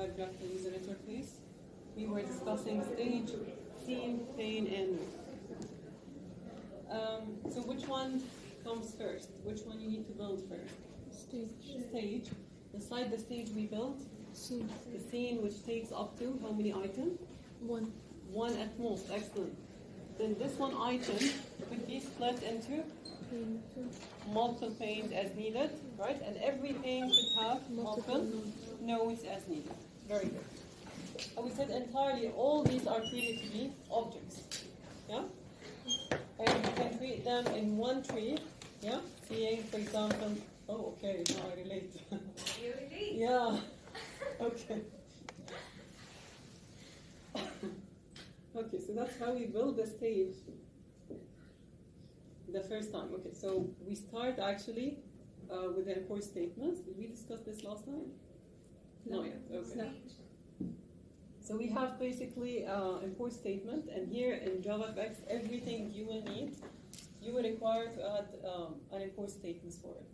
entire graphical user interface. We were discussing stage, scene, pane, and move. So which one comes first? Which one you need to build first? Stage. Beside the stage we built the scene, which takes up to how many items? One at most. Excellent. Then this one item could be split into multiple panes as needed, right? And every pane could have multiple nodes as needed. Very good. And we said entirely all these are treated to be objects. Yeah? And you can treat them in one tree. Yeah? Seeing, for example, oh, okay, now I relate. You relate? Yeah. Okay. Okay, so that's how we build the stage the first time. Okay, so we start actually with the import statements. Did we discuss this last time? Not yet. Okay. No. So we have basically import statement, and here in JavaFX, everything you will need, you will require to add an import statements for it.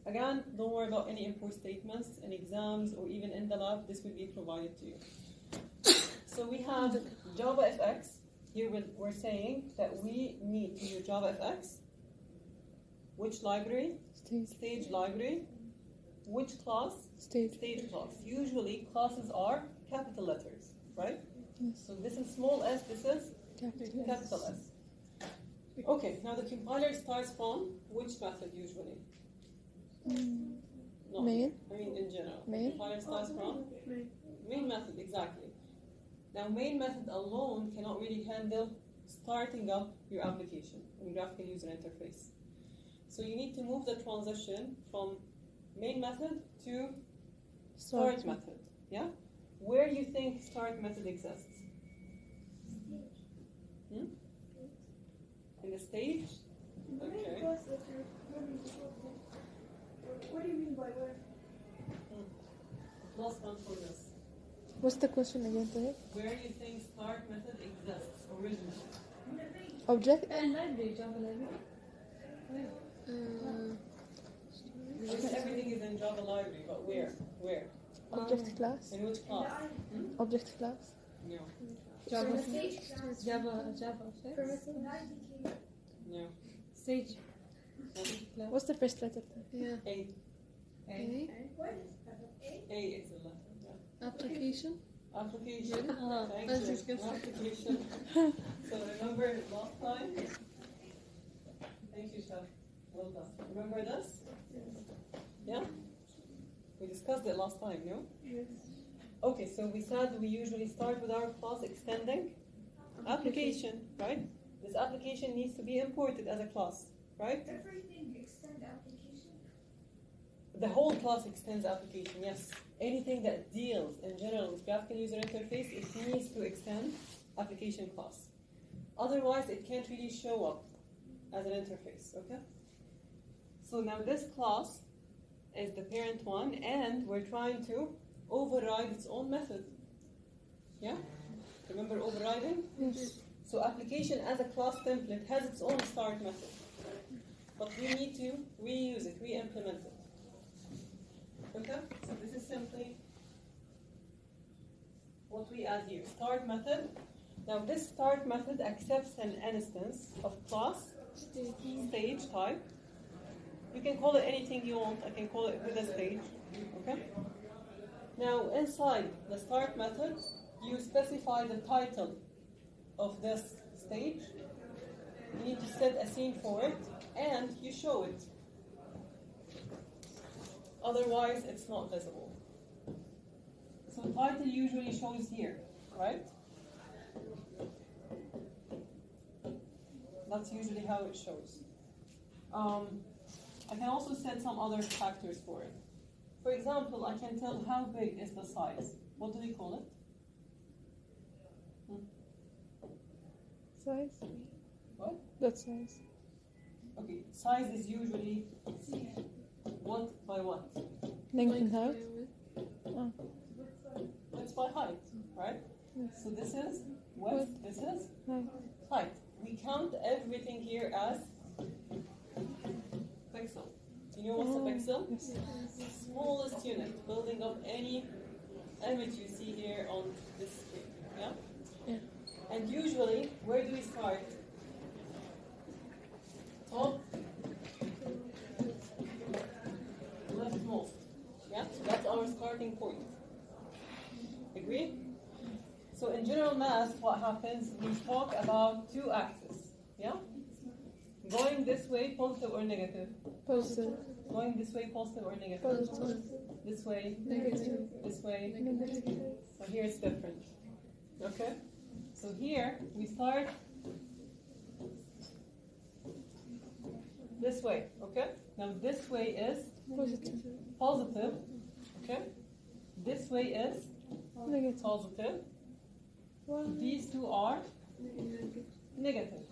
Again, don't worry about any import statements in exams or even in the lab. This will be provided to you. So we have JavaFX. Here we're saying that we need to use JavaFX. Which library? Stage library. Which class? Stage class. Usually classes are capital letters, right? Yes. So this is small s, this is capital S. Okay, now the compiler starts from which method usually? No, Main. I mean in general. Main. Compiler starts from main method, exactly. Now main method alone cannot really handle starting up your application in graphical user interface. So you need to move the transition from main method to start method. Yeah? Where do you think start method exists? In the stage? Okay. What do you mean by where? Last one for this. What's the question again, Tahir? Where do you think start method exists originally? Object? Library, Java library. Everything is in Java library, but where? Where? Object class? In which class? Object class? No. Java. Java. No. Stage. What's the first letter? Yeah. A. A. A is the letter. Yeah. Application. Application. Ah, Thank that's you. disgusting. Application. So remember last time? Thank you, Chef. Well done. Remember this? Yeah? We discussed it last time, no? Yes. Okay, so we said we usually start with our class extending application, right? This application needs to be imported as a class, right? Everything extend application. The whole class extends application, yes. Anything that deals in general with graphical user interface, it needs to extend application class. Otherwise, it can't really show up as an interface, okay? So now this class is the parent one, and we're trying to override its own method. Yeah? Remember overriding? Yes. So application as a class template has its own start method. But we need to reuse it, re-implement it. Okay? So this is simply what we add here. Start method. Now this start method accepts an instance of class, stage type. You can call it anything you want. I can call it with a stage. Okay? Now inside the start method, you specify the title of this stage. You need to set a scene for it, and you show it. Otherwise, it's not visible. So title usually shows here, right? That's usually how it shows. I can also set some other factors for it. For example, I can tell how big is the size. What do we call it? Size? What? That size. Okay, size is usually what by what? Length and height? Oh. It's by height, right? Yes. So this is width, this is Height. height. We count everything here as pixel. You know what's a pixel? Yes. Smallest unit, building up any image you see here on this screen. Yeah? Yeah. And usually, where do we start? Top, leftmost. Yeah? So that's our starting point. Agree? So in general math, what happens? We talk about two axes. Yeah? Going this way, positive or negative? Positive. Going this way, positive or negative? Positive. This way, Negative. this way. Negative. So here it's different. Okay? So here we start this way. Okay? Now this way is Positive. positive. Okay? This way is Negative. positive. Why? These two are negative.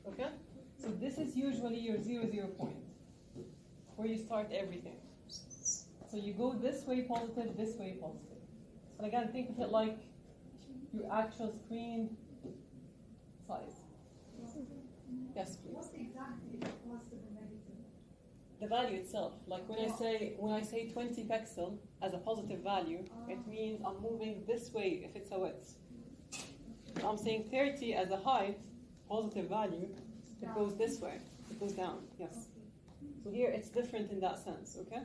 Okay? So this is usually your 0, 0 point, where you start everything. So you go this way positive, this way positive. And again, think of it like your actual screen size. Yes, please. What exactly is positive and negative? The value itself. Like when I say 20 pixel as a positive value, it means I'm moving this way if it's a width. I'm saying 30 as a height, positive value, it goes this way. It goes down. Yes. So here it's different in that sense, okay?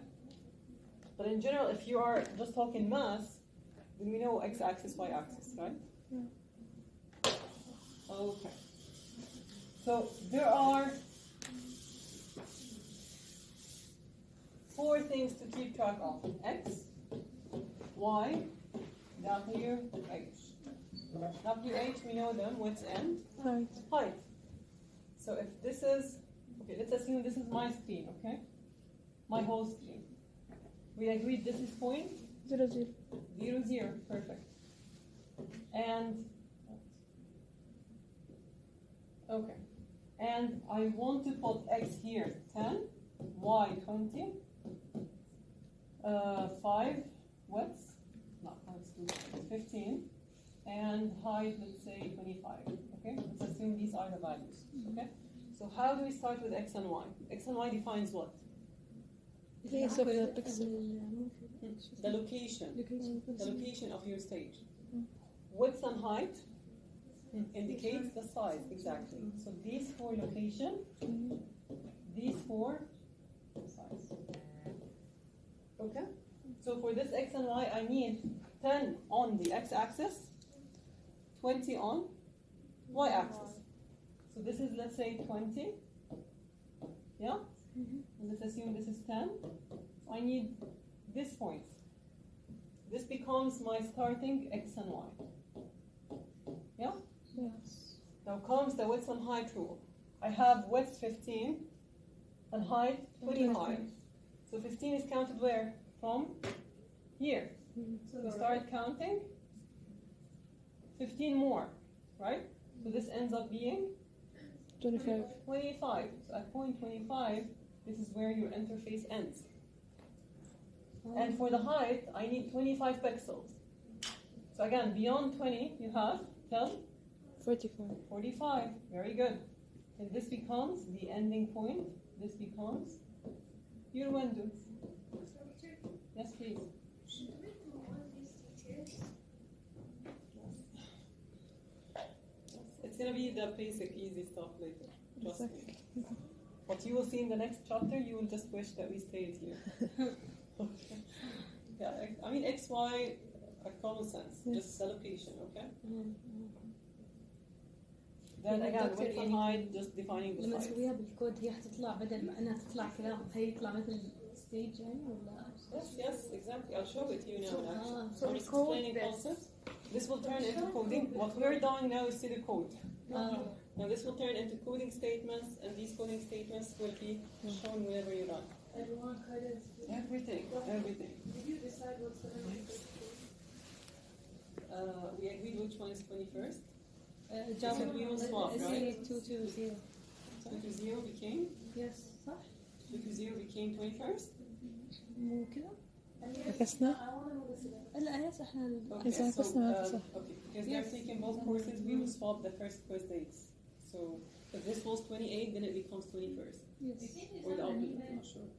But in general, if you are just talking mass, then we know x-axis, y-axis, right? Yeah. Okay. So there are 4 things to keep track of: x, y, w, h. W, h, we know them. What's n? Height. Height. So if this is, okay, let's assume this is my screen, okay? My whole screen. We agreed this is point 0, 0. 0, 0. Perfect. And, okay. And I want to put x here 10, y 20, 5 width, not 15, and height, let's say 25. Okay, let's assume these are the values. Okay, so how do we start with x and y? X and y defines what? Place of the pixel. The location. The location of your stage. Mm. Width and height indicates the size, exactly. So these 4 location, these 4 size. Okay? So for this x and y, I need 10 on the x-axis, 20 on y-axis. So this is, let's say, 20. Yeah? And let's assume this is 10. I need this point. This becomes my starting x and y. Yeah? Yes. Now comes the width and height rule. I have width 15 and height 25. So 15 is counted where? From here. So we start counting 15 more, right? So this ends up being 25. 25. So at point 25, this is where your interface ends. And for the height, I need 25 pixels. So again, beyond 20, you have till 45. 45. Very good. And this becomes the ending point. This becomes your window. Yes, please. Should we do all these details? It's going to be the basic, easy stuff later. Trust me. Exactly. What you will see in the next chapter, you will just wish that we stayed here. Okay. Yeah, I mean, X, Y, common sense. Yes. Just the location, okay? Then again, width and height, just defining the لما size. نسويها بالكود هي حتطلع بدل ما انها تطلع كلام هي يطلع مثل ستيج يعني ولا Yes, exactly. I'll show it to you now. Actually. So I'm we just code explaining this. concepts. This will turn into coding. What we're doing now is pseudocode. Now this will turn into coding statements, and these coding statements will be shown whenever you run. And one credit. Everything, everything. Did you decide what's the number? We agreed which one is 21st. جافا So we will swap, right? SE220 220 became يس صح؟ 220 became 21st. مو كذا؟ عكسنا. I want to know the syllabus. لا يس احنا Okay, Is that so, question or answer? okay, because they're taking both courses, we will swap the first quiz dates. So if this was 28, then it becomes 21st. يس Or the opposite, I'm not sure.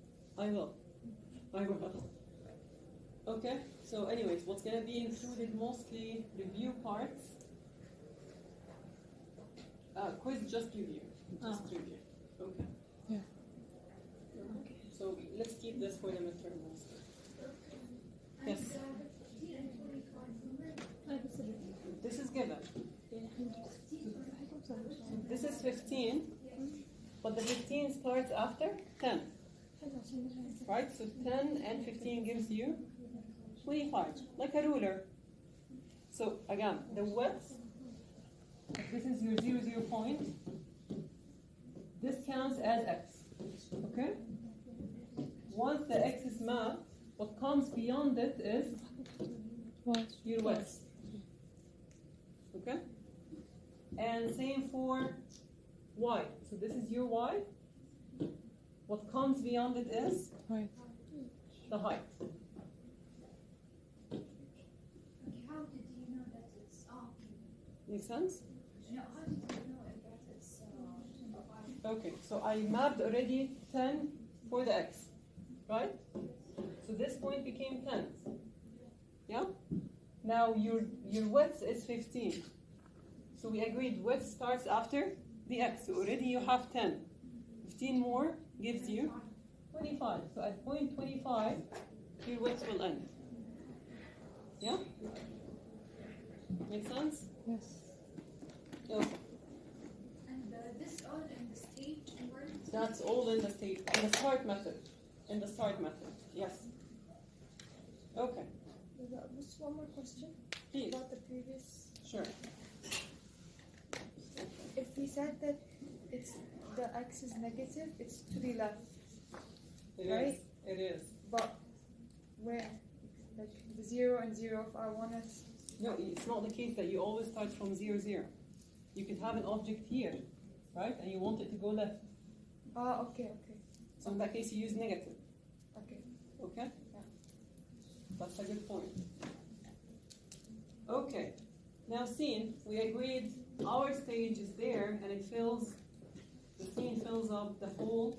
I will. Okay, so anyways, what's gonna be included mostly review parts. Quiz just review. Just review. Okay. Yeah. Okay. So let's keep this for the midterm mostly. Yes. This is given. This is 15, but the 15 starts after 10. Right? So 10 and 15 gives you 25, like a ruler. So again, the width, this is your 0 point. This counts as x. Okay? Once the x is mapped, what comes beyond it is your width. Okay? And same for y. So this is your y. What comes beyond it is Height. the height. How did you know that it's Make sense? No, how did you know that it's Okay, so I mapped already 10 for the x, right? So this point became 10. Yeah? Now your width is 15. So we agreed width starts after the x. So already you have 10. 15 more gives you 25. So at point 25, your width will end. Yeah? Make sense? Yes. Okay. and this all in the stage word? That's all in the state, in the start method. In the start method, yes. Okay, Just one more question please. about the previous. Sure. If we said that it's the x is negative, it's to the left, It is. Right? It is. but where? Like the 0 and 0 if I want it. No, it's not the case that you always start from 0, 0. You could have an object here, right? And you want it to go left. Ah, okay, okay, So in that case, you use negative. okay. Okay? Yeah. That's a good point. Okay. Now scene, we agreed our stage is there and it fills, the scene fills up the whole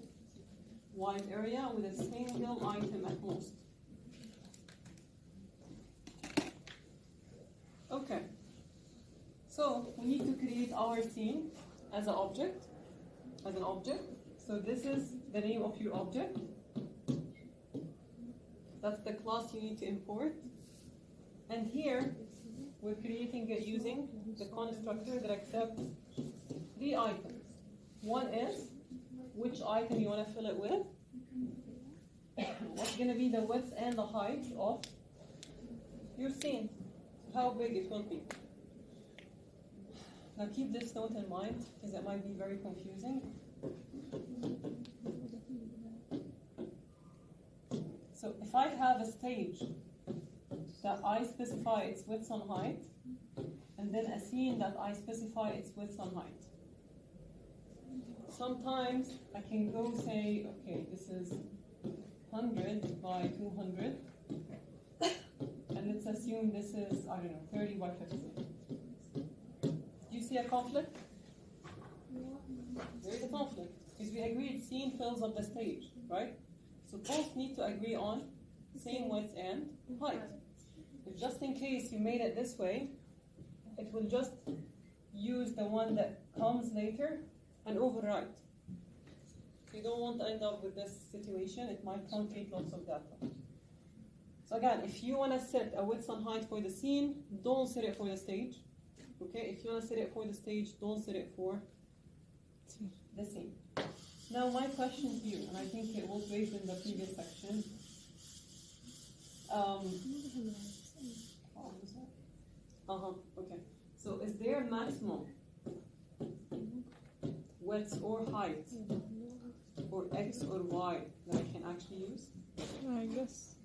wide area with a single item at most. Okay. So we need to create our scene as an object. So this is the name of your object. That's the class you need to import. And here, we're creating it using the constructor that accepts 3 items. One is which item you want to fill it with. What's going to be the width and the height of your scene. How big it will be. Now keep this note in mind because it might be very confusing. So if I have a stage that I specify its width and height, and then a scene that I specify its width and height. Sometimes I can go say, okay, this is 100 by 200, and let's assume this is, I don't know, 30 by 50. Do you see a conflict? There is a conflict, because we agreed scene fills up the stage, right? So both need to agree on same width and height. If just in case you made it this way, it will just use the one that comes later and overwrite. So you don't want to end up with this situation. It might truncate lots of data. So again, if you want to set a width and height for the scene, don't set it for the stage. Okay, if you want to set it for the stage, don't set it for the scene. Now my question to you, and I think it was raised in the previous section. Okay. So is there a maximum width or height for X or Y that I can actually use? I guess.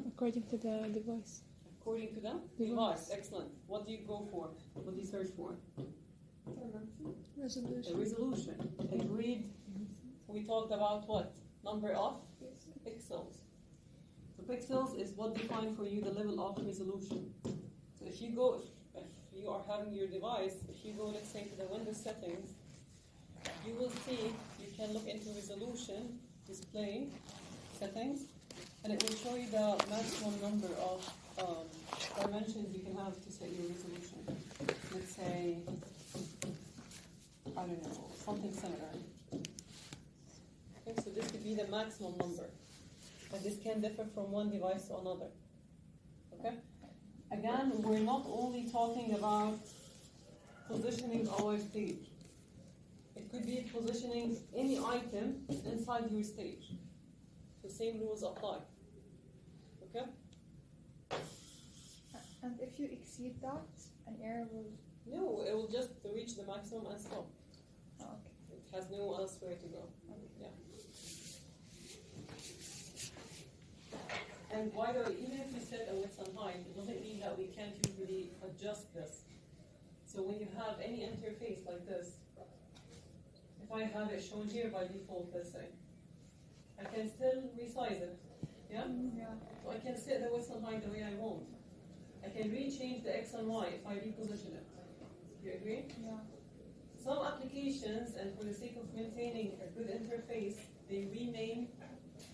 According to the device. According to the device. Excellent. What do you go for? What do you search for? Resolution. The resolution. Agreed. We talked about what? Number of pixels. So pixels is what defines for you the level of resolution. So if you go, if you are having your device, if you go, let's say, to the Windows settings, you will see you can look into resolution, display, settings, And it will show you the maximum number of dimensions you can have to set your resolution. Let's say, I don't know, something similar. Okay, so this could be the maximum number. And this can differ from one device to another. Okay? Again, we're not only talking about positioning our stage. It could be positioning any item inside your stage. The same rules apply. Okay? And if you exceed that, an error will... No, it will just reach the maximum and stop. Oh, okay. It has no elsewhere to go. Yeah. And by the way, even if you set a width and height, it doesn't mean that we can't usually adjust this. So when you have any interface like this, if I have it shown here by default, let's say, I can still resize it. Yeah? Yeah. So I can set the width and height the way I want. I can re-change the X and Y if I reposition it. Do you agree? Yeah. Some applications, and for the sake of maintaining a good interface, they rename,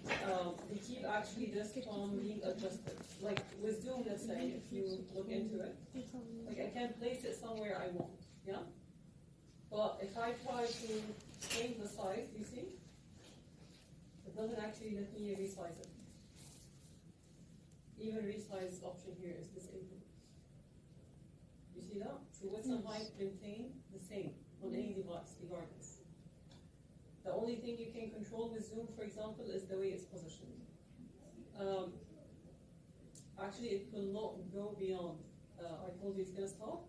they keep actually this from being adjusted. Like with Zoom, let's say, if you look into it, like I can place it somewhere I want, yeah? But if I try to change the size, you see, it doesn't actually let me resize it. Even resize option here is disabled. You see that? So width and height maintain the same on any device, regardless. The only thing you can control with Zoom, for example, is the way it's positioned. Actually, it will not go beyond. I told you it's going to stop.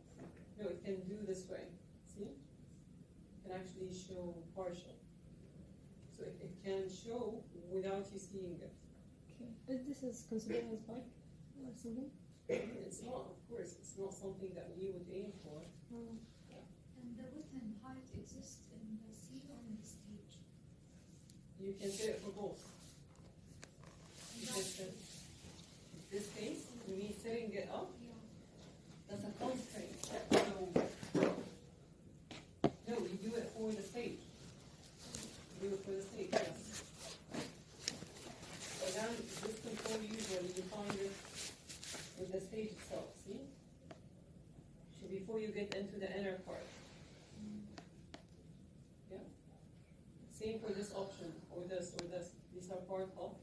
No, it can do this way. See? It can actually show partial. So it can show without you seeing it. Okay. This is considered as bug or something? It's not, of course, it's not something that we would aim for. And the width and height exist in the scene or in the stage? You can set it for both. You can set this case, me setting it up, Yeah. that's a constraint. So, no, you do it for the stage. You do it for the stage, yes. So then, this control usually you find it with the stage itself, see? So before you get into the inner part. Yeah? Same for this option, or this, or this. These are part of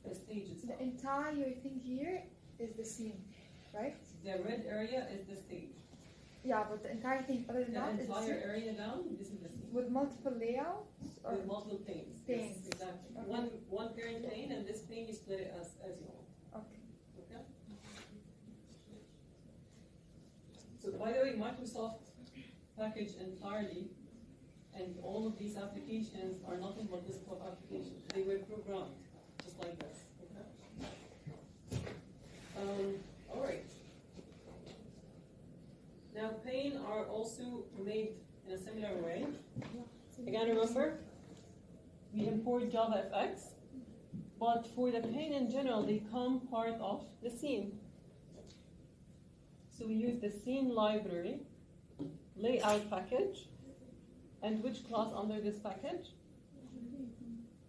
the stage itself. The entire thing here is the scene, right? The red area is the stage. Yeah, but the entire thing other than The that is the entire scene. area down, this is the stage. With multiple layouts? Or With multiple planes. Planes. Yes, exactly. Okay. One parent plane, and this plane you split it as you want. Okay. Okay? So by the way, Microsoft packaged entirely, and all of these applications are nothing but desktop applications. They were programmed just like this. Okay? All right. Now, pane are also made in a similar way. Again, remember, we import JavaFX, but for the pane in general, they come part of the scene. So we use the scene library, layout package, and which class under this package?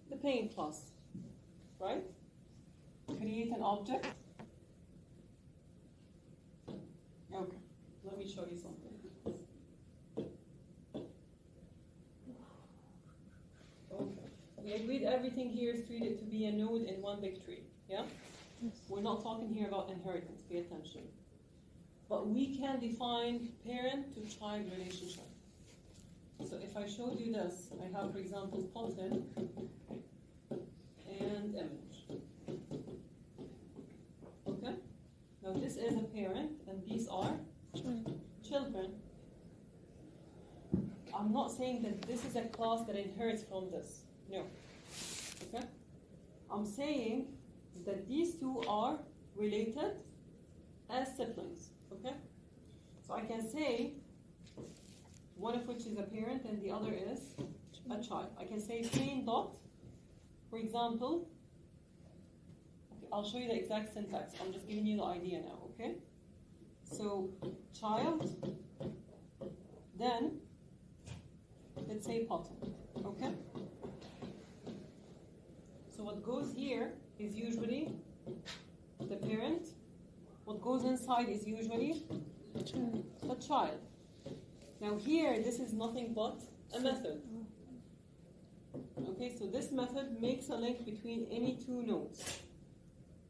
The pane class, right? Create an object. Okay, let me show you something. Okay, we agreed everything here is treated to be a node in one big tree, yeah? We're not talking here about inheritance, pay attention. But we can define parent to child relationship. So if I showed you this, I have, for example, content and image. Okay? Now this is a parent, and these are children. I'm not saying that this is a class that inherits from this. No. Okay? I'm saying that these two are related as siblings. Okay? So I can say one of which is a parent and the other is a child. I can say pane dot, for example. Okay, I'll show you the exact syntax. I'm just giving you the idea now, okay? So child, then let's say button, okay? So what goes here is usually the parent. What goes inside is usually the child. Now here, this is nothing but a method. Okay, so this method makes a link between any two nodes.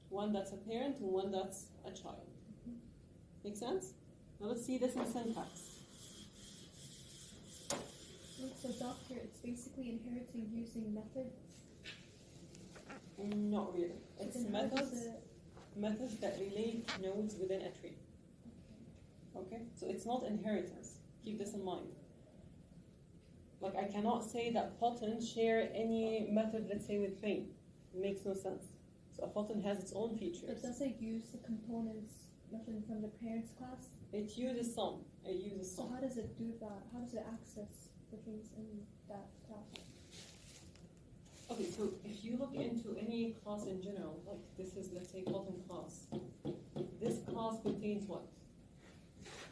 One that's a parent and one that's a child. Make sense? Now let's see this in syntax. So doctor, it's basically inheriting using method. Not really. It's Then how does methods that relate nodes within a tree. Okay? So it's not inheritance. Keep this in mind. Like I cannot say that Pottens share any method, let's say, with Pain. It makes no sense. So a Potten has its own features. But does it use the components method from the parents class? It uses some. It uses So some. how does it do that? How does it access the things in that class? Okay, so if you look into any class in general, like this is, let's say, Potten class. This class contains what?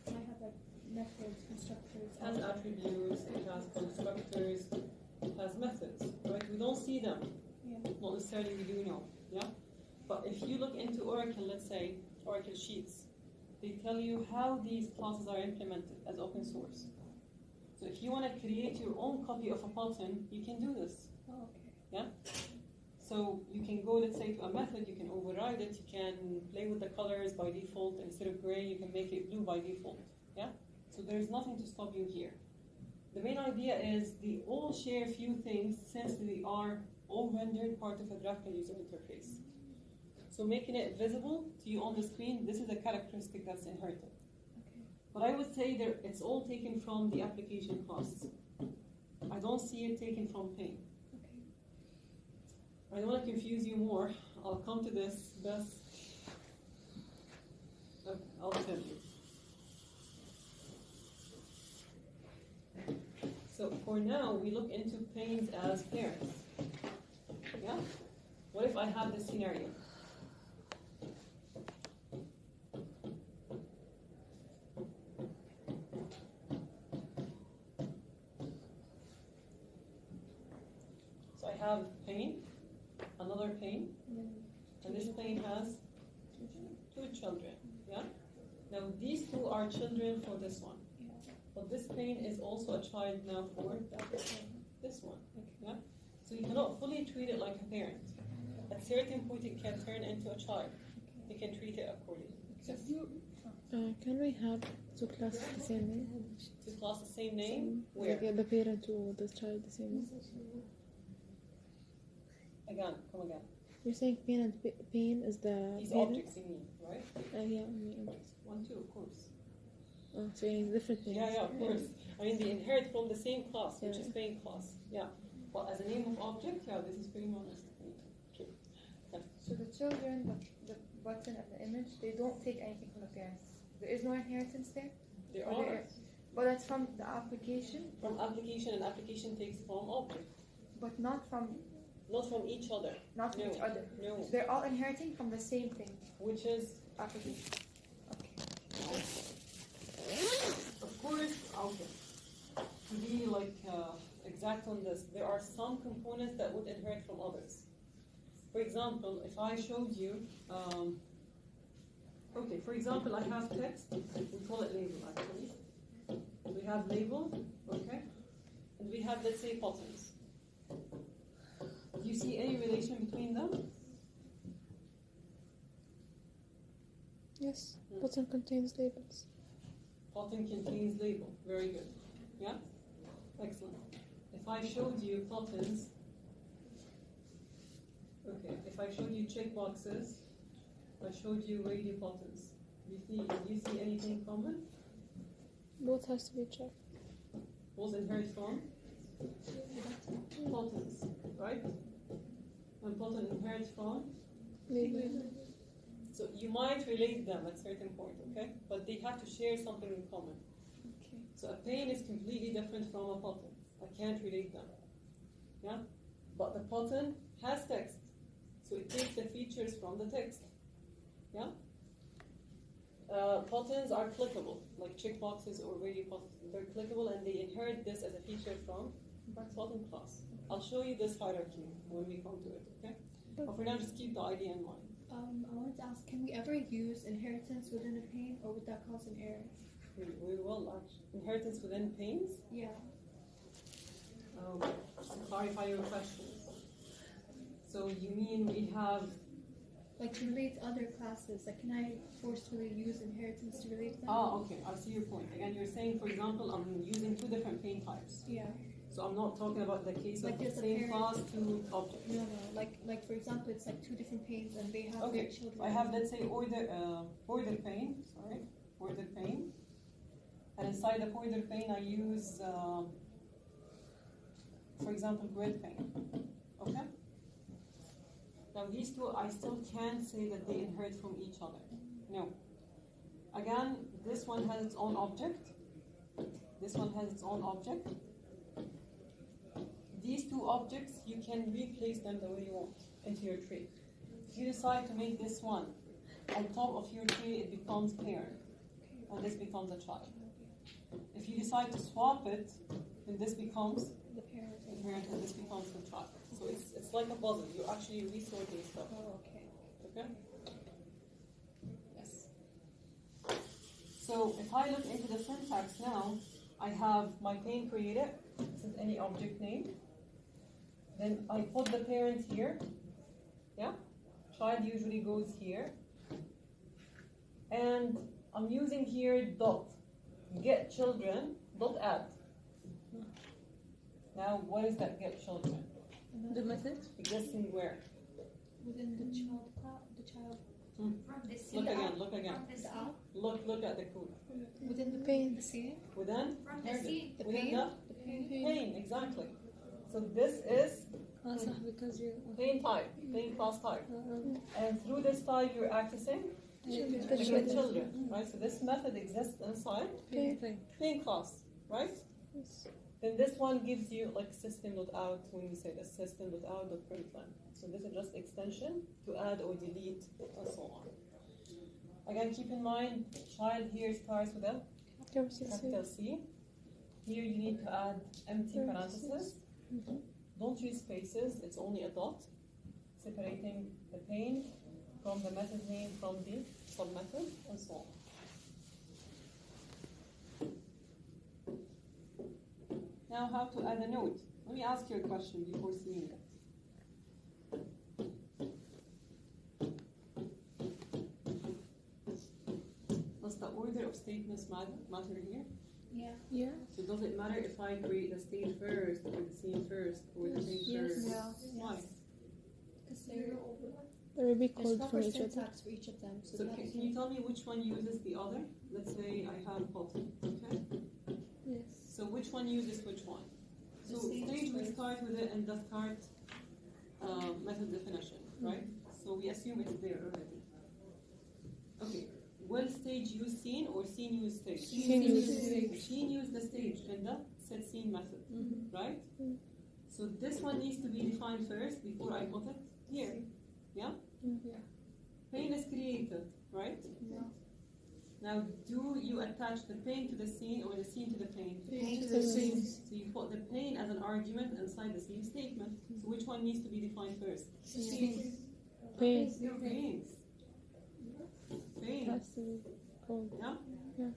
I have like methods, constructors, It has attributes, it has constructors, it has methods, right? We don't see them. Yeah. Not necessarily we do know, yeah? But if you look into Oracle, let's say, Oracle Sheets, they tell you how these classes are implemented as open source. So if you want to create your own copy of a Potten, you can do this, Oh, okay. yeah? So you can go, let's say, to a method, you can override it, you can play with the colors by default. Instead of gray, you can make it blue by default, yeah? So there's nothing to stop you here. The main idea is they all share few things since they are all rendered part of a graphical user interface. So making it visible to you on the screen, this is a characteristic that's inherited. Okay. But I would say that it's all taken from the application class. I don't see it taken from Paint. Okay. I don't want to confuse you more. I'll come to this best. Okay, I'll tell you. So for now, we look into planes as parents. Yeah? What if I have this scenario? So I have plane, another plane, and this plane has two children. Yeah? Now these two are children for this one. But this plane is also a child now for this one. Yeah? So you cannot fully treat it like a parent. At a certain point it can turn into a child. You can treat it accordingly. Can we have two classes the same name? Two class the same name? Where? Like the parent or the child the same name? Again, come again. You're saying pain and pain is the These parent? objects you mean, right? Yeah, I mean, One, two, of course. oh, so you need different names. Yeah, of course. I mean, they inherit from the same class, which is Yeah. plane class. Yeah. But as a name of object, yeah, this is pretty honest. True. So the children, the button and the image, they don't take anything from the parents. There is no inheritance there? There Or are but that's from the application, from application, and application takes from object, but not from each other. not from No. each other. No, So they're all inheriting from the same thing, which is, application. Okay. of course, okay. To be like exact on this, there are some components that would inherit from others. For example, if I showed you, okay, for example, I have text, we call it label actually. We have label, okay, and we have, let's say, buttons. Do you see any relation between them? Yes, button contains labels. Button contains label. Very good. Yeah? Excellent. If I showed you buttons, okay, if I showed you checkboxes, I showed you radio buttons. Do you see anything common? Both has to be checked. Both inherit from buttons, right? And button inherits from. Label. So you might relate them at a certain point, okay? But they have to share something in common. Okay. So a pane is completely different from a button. I can't relate them. Yeah? But the button has text. So it takes the features from the text. Yeah? Buttons are clickable, like checkboxes or radio buttons. They're clickable and they inherit this as a feature from button class. I'll show you this hierarchy when we come to it, okay? But for now, just keep the idea in mind. I wanted to ask, can we ever use inheritance within a pane, or would that cause an error? We will actually. Inheritance within panes? Yeah. Clarify your question. So you mean we have... Like to relate to other classes, like can I forcefully use inheritance to relate them? Okay, I see your point. Again, you're saying, for example, I'm using two different pane types. Yeah. So I'm not talking about the case Like of the there's a same parent- class, two objects. No, like for example, it's like two different panes and they have their Okay, children. I have, let's say, order pane, order pane. And inside the order pane, I use, for example, grid pane. Okay? Now these two, I still can't say that they inherit from each other. No. Again, this one has its own object. This one has its own object. These two objects, you can replace them the way you want into your tree. If you decide to make this one on top of your tree, it becomes parent, and this becomes a child. If you decide to swap it, then this becomes The parent. the parent, and this becomes the child. So it's like a puzzle. You're actually resorting stuff. Oh, okay. Okay? Yes. So if I look into the syntax now, I have my pane created. This is any object name. Then I put the parent here. Yeah? Child usually goes here. And I'm using here dot get children dot add. Now what is that get children? The method? Existing where? Within the child class, the child. From the scene. Look again. From the scene. Look at the code. Within the Pane. the scene. Within? From the scene. The Within pane. the The pane. pane, exactly. So this is Because you. pane type, pane class type. And through this type you're accessing The the children. children, right? So this method exists inside pane class, right? Then this one gives you like system.out when we say the system.out.println. So this is just extension to add or delete and so on. Again, keep in mind, child here starts with a capital C. Here you need to add empty parentheses. Don't use spaces, it's only a dot, separating the pane from the method name from the submethod and so on. Now how to add a node. Let me ask you a question before seeing it. Does the order of statements matter here? Yeah. Yeah. So does it matter if I create the stage first, or the scene first, or the thing Yes. first? Yeah. Why? Because There will be there's code for proper each other. syntax for each of them. So So that can you tell me which one uses the other? Let's say I have both, okay? Yes. So which one uses which one? So The stage stage we first. start with it in the start method definition, right? So we assume it's there already. Okay, will stage use scene or scene use stage? Scene uses stage. Scene use the stage in the set scene method, right? Mm. So this one needs to be defined first before I put it here. Yeah? Yeah. Pane is created, right? Yeah. Now, do you attach the pane to the scene or the scene to the pane? Pane to the scene. So you put the pane as an argument inside the scene statement. So which one needs to be defined first? Scene. Pane. Panes. Pane. Has to be code. Yeah?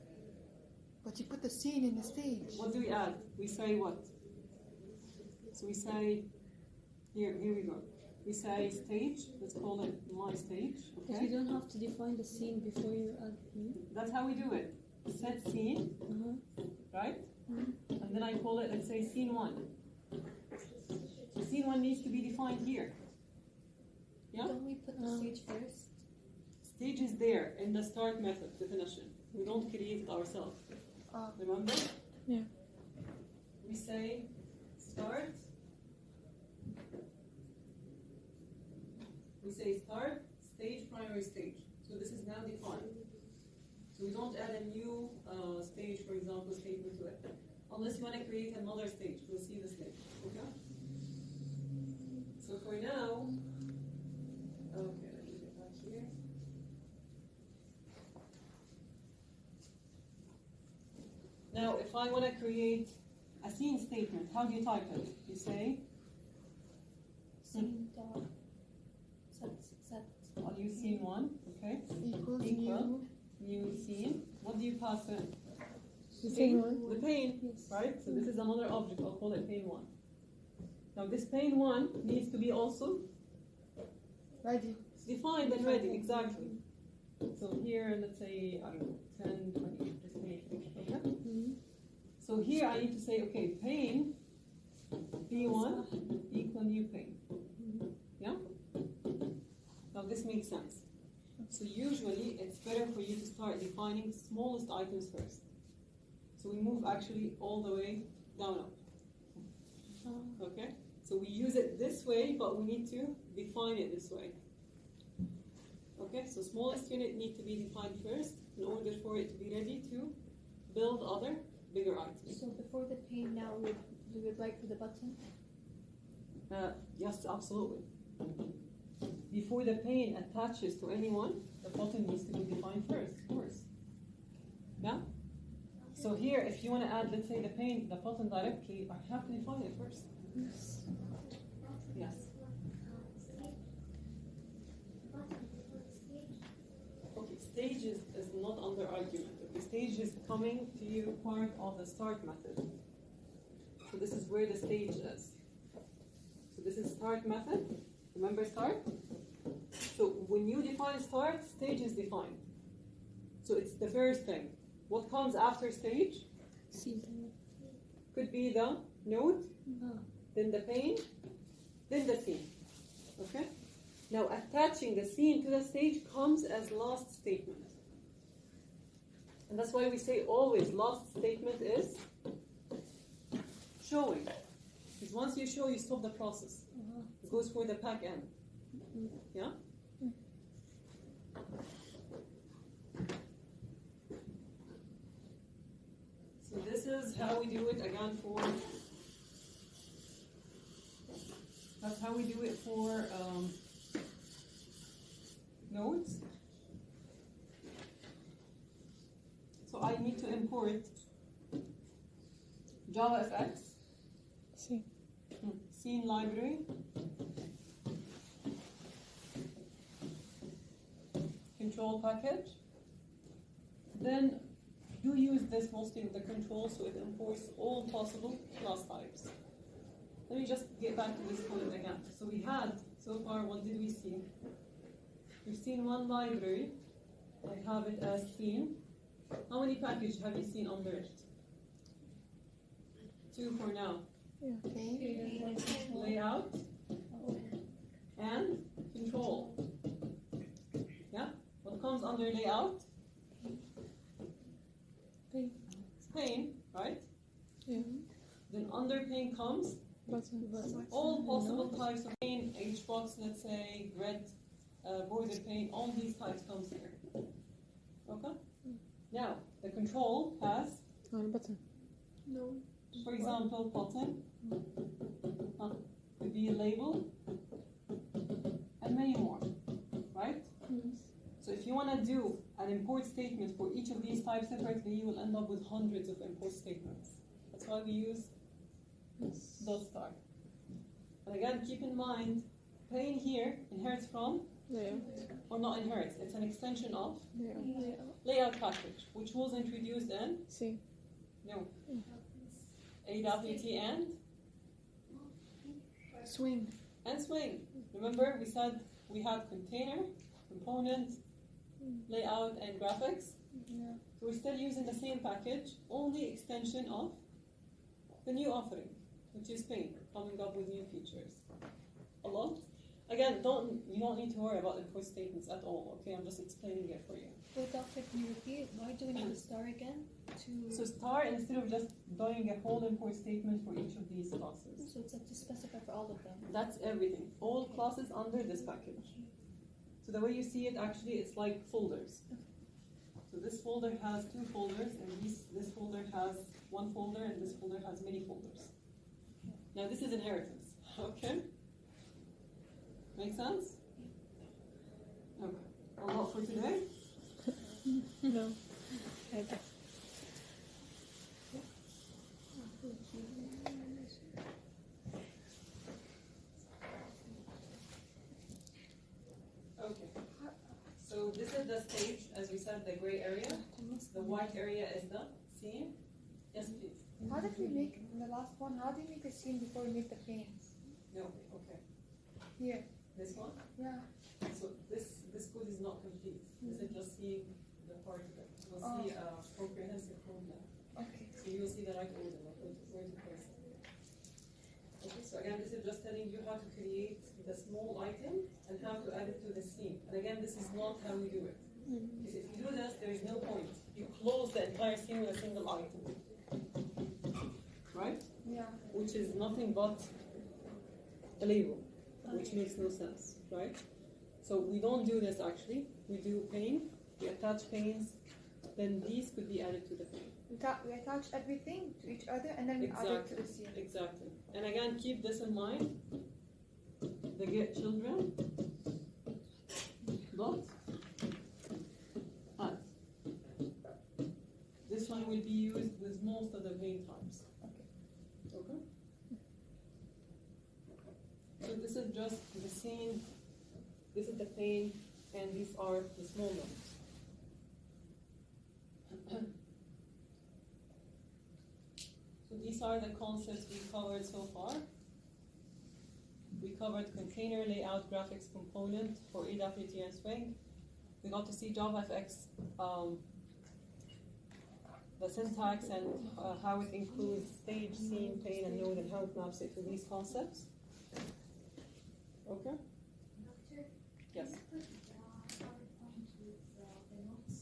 But you put the scene in the stage. What do we add? We say what? So we say, here we go. We say stage, let's call it my stage, But you okay? don't have to define the scene before you add. That's how we do it. Set scene, right? And then I call it, let's say, scene 1. So scene 1 needs to be defined here. Yeah? Don't we put the stage first? Stage is there in the start method definition. We don't create it ourselves. Remember? Yeah. We say start. We say start, stage, primary stage. So this is now defined. So we don't add a new stage, for example, statement to it. Unless you want to create another stage. We'll see this later. Okay? So for now, okay, let me get back here. Now, if I want to create a scene statement, how do you type it? You say Scene dot. one, okay, Equals equal new. new scene. What do you pass in? The same one. The pane, right? So this is another object. I'll call it pane one. Now this pane one needs to be also Ready. defined and ready, exactly. So here, let's say, I don't know, 10, 20, just anything, okay? So here I need to say, okay, pane P1 equal new pane. Yeah? Now this makes sense. So usually it's better for you to start defining smallest items first. So we move actually all the way down up. Okay? So we use it this way, but we need to define it this way. Okay, so smallest unit need to be defined first in order for it to be ready to build other bigger items. So before the pane now, we would like for the button? Yes, absolutely. Before the pane attaches to anyone, the button needs to be defined first, of course. Yeah? So here, if you want to add, let's say, the button directly, I have to define it first. Yes. Okay, stage is not under argument. Okay, stage is coming to you part of the start method. So this is where the stage is. So this is start method. Remember start? So when you define start, stage is defined. So it's the first thing. What comes after stage? Scene. Could be the node, then the pane, then the scene. Okay? Now attaching the scene to the stage comes as last statement. And that's why we say always last statement is showing. Because once you show, you stop the process. It goes for the pack end. Yeah? So this is how we do it again for, that's how we do it for nodes. So I need to import JavaFX, Scene. scene library, control package. Then do use this mostly with the control so it imports all possible class types. Let me just get back to this point again. So we had, so far, what did we see? We've seen one library. I have it as scene. How many packages have you seen under it? 2 for now. Okay. Layout and control. Yeah? What comes under layout? Pane. Pane, right? Yeah. Then under pane comes Button. all possible types of pane, Hbox, let's say, red, border pane, all these types comes here. Okay? Now, the control has, Button. No. for example, button, could be a label, and many more, right? So if you want to do an import statement for each of these types separately, you will end up with hundreds of import statements. That's why we use dot star. And again, keep in mind, pane here inherits from, Layout. or not inherits, it's an extension of Layout. layout package, which was introduced in, Scene. no, AWT and Swing. swing. Remember, we said we had container, component, layout, and graphics. Yeah. So we're still using the same package, only extension of the new offering, which is pane, coming up with new features. A lot. Again, you don't need to worry about import statements at all. Okay, I'm just explaining it for you. Wait, Doctor, can you repeat? Why do we need to star again? So star instead of just doing a whole import statement for each of these classes. So it's like to specify for all of them. That's everything. All classes under this package. So the way you see it, actually, it's like folders. So this folder has 2 folders, and this folder has 1 folder, and this folder has many folders. Now this is inheritance. Okay? Make sense? Okay. A lot for today? No. Okay. Okay. the stage, as we said, the gray area. The white area is the scene. Yes, please. How did we make in the last one? How did we make a scene before we make the panes? No, okay. Here. This one? Yeah. So this code is not complete. This is just seeing the part of it. You'll see a comprehensive code now. Okay. So you will see the right order, like where to place it. Okay, so again, this is just telling you how to create the small item and how to add it to the scene. And again, this is not how we do it. Because if you do this, there is no point. You close the entire scene with a single item. Right? Yeah. Which is nothing but a label, which makes no sense, right? So we don't do this actually. We do pane, we attach panes, then these could be added to the pane. We attach everything to each other and then we add it to the scene. Exactly. And again, keep this in mind. The get children dot add. This one will be used with most of the main types. Okay. So this is just the scene. This is the pane, and these are the small numbers. So these are the concepts we covered so far. We covered container layout graphics component for AWT and Swing. We got to see JavaFX, the syntax and how it includes stage, scene, pane, and node, and how it maps it to these concepts. Okay? Doctor, Yes. can you put the PowerPoint with the notes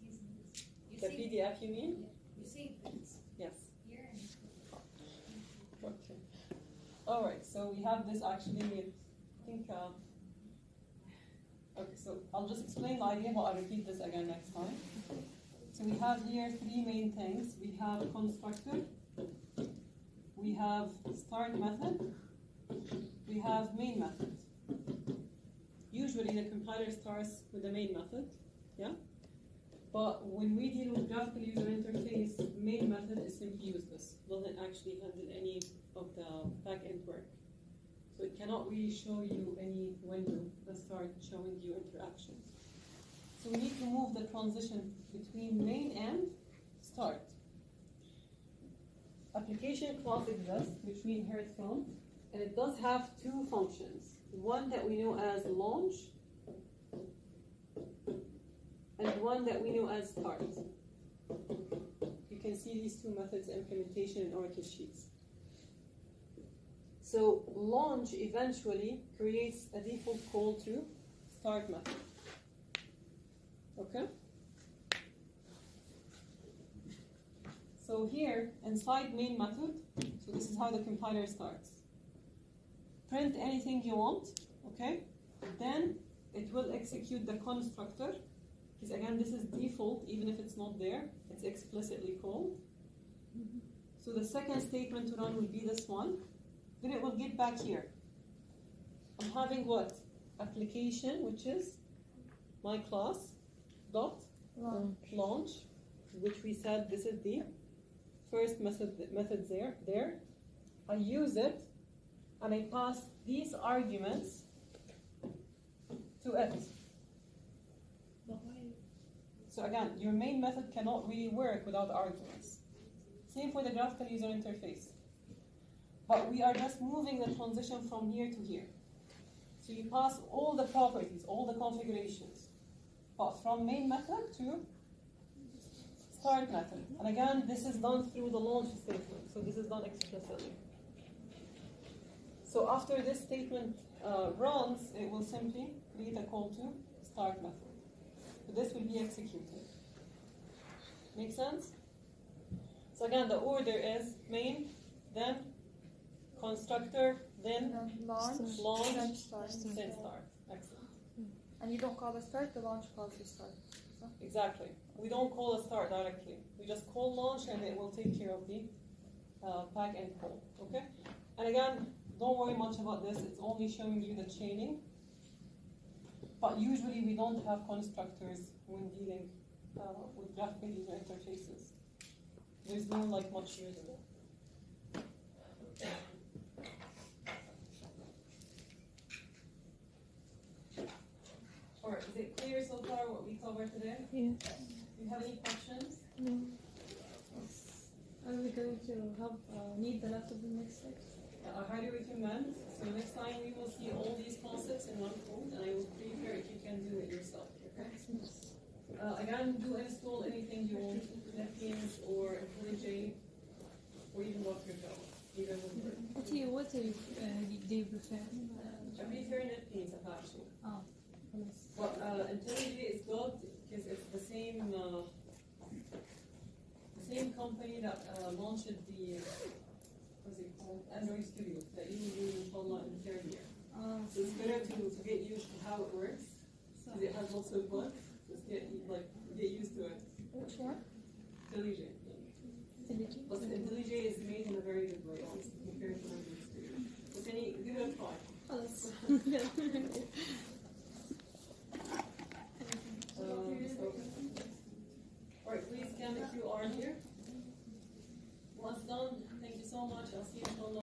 using this? You The see- PDF, you mean? You see this Yes. here and Okay. All right. So we have this actually. I think. Okay. So I'll just explain the idea, but I'll repeat this again next time. So we have here three main things. We have constructor. We have start method. We have main method. Usually the compiler starts with the main method. Yeah. But when we deal with graphical user interface, main method is simply useless. Doesn't actually handle any of the back-end work. So it cannot really show you any window and start showing you interactions. So we need to move the transition between main and start. Application class exists, which we inherit from, and it does have two functions. One that we know as launch, and one that we know as start. You can see these two methods implementation in Oracle Sheets. So launch eventually creates a default call to start method. Okay? So here, inside main method, so this is how the compiler starts. Print anything you want, okay? Then it will execute the constructor. Because again, this is default, even if it's not there, it's explicitly called. So the second statement to run will be this one. Then it will get back here. I'm having what? Application, which is my class, dot launch, which we said this is the first method there. I use it, and I pass these arguments to it. So again, your main method cannot really work without arguments. Same for the graphical user interface. But we are just moving the transition from here to here. So you pass all the properties, all the configurations. But from main method to start method. And again, this is done through the launch statement. So this is done explicitly. So after this statement runs, it will simply create a call to start method. So this will be executed. Make sense? So again, the order is main, then constructor, then Launch, launch, then start. then start. Excellent. And you don't call the start, the launch calls the start. So, Exactly. We don't call a start directly. We just call launch, and it will take care of the pack and call. Okay? And again, don't worry much about this. It's only showing you the chaining. But usually we don't have constructors when dealing with graphical user interfaces. There's no much use in it. Alright, is it clear so far what we cover today? Yes. Do you have any questions? No. Are we going to have need the laptop in next lecture? I highly recommend. So next time we will see all these concepts in one code, and I will prepare if you can do it yourself. Okay. Again, do install anything you want, NetBeans or IntelliJ, or even Dr. Joe, even with Word. What do you prefer? I prefer NetBeans Apache. Oh, yes. But IntelliJ is good because it's the same company that launched the what's it called, Android Studio that you will do inshallah in the third year. So it's better to get used to how it works because it has lots of bugs. Just get used to it. Which one? IntelliJ. But IntelliJ is made in a very good way also compared to Android Studio. But then you give it a try. خلاص. Alright, please scan the QR here. Once done, thank you so much. I'll see you inshallah.